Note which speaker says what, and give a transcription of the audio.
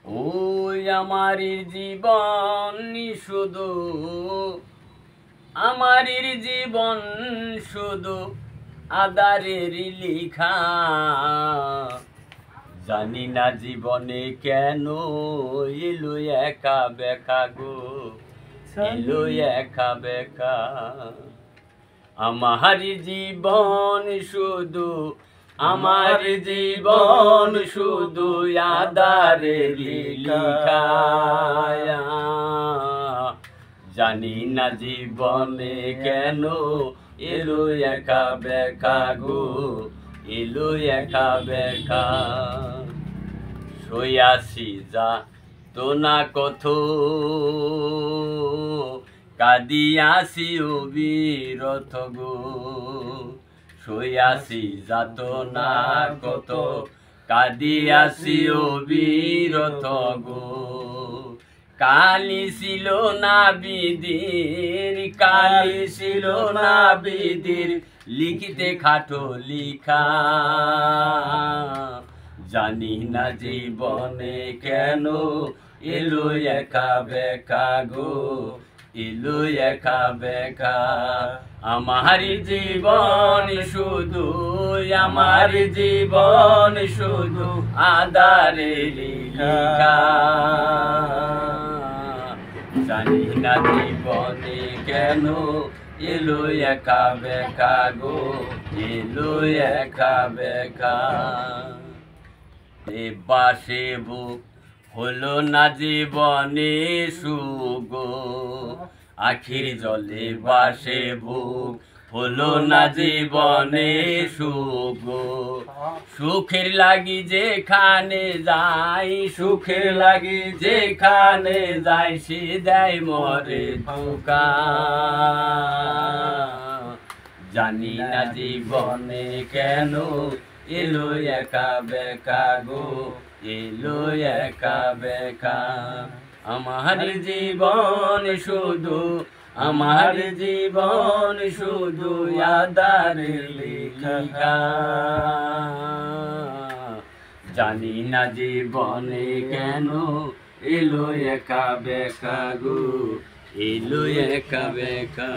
Speaker 1: ওই আমার জীবন শুধু, আমার জীবন শুধু আদারের লিখা। জানি না জীবনে কেন এলো একা বেকা গো, এলো একা বেকা। আমার জীবন শুধু, আমার জীবন শুধু আদারের লিখা। জানি না জীবনে কেন এলো একা বেকা গো, এলো একা বেকা। সইয়াছি যা তো না কত, কাঁদিয়াছি অবিরত গো। সইয়াছি যাত না কত, কাঁদিয়াছি অবিরত গো। কালি ছিল না বিদির, কালি ছিল না বিদির, লিখিতে খাটো লিখা। জানি না জীবনে কেন এলো একা বেকা গো, এলো একা বেকা। আমার জীবন শুধু, আমার জীবন শুধু আদারের লিখা। জানি না জীবনে কেন এলো একা বেকা গো, এলো একা বেকা। বাসে বুক হলো না জীবনে সুখ, আখির জলে বাসে বুক হলো না জীবনে সুখ। সুখের লাগি যেখানে যাই, সুখের লাগি যেখানে যাই, সে দেয় মরে ধোঁকা। জানি না জীবনে কেন এলো একা বেকা গো, এলো একা বেকা। আমার জীবন শুধু, আমার জীবন শুধু আদারের লিখা। জানি না জীবনে কেন এলো একা বেকা গো, এলো একা বেকা।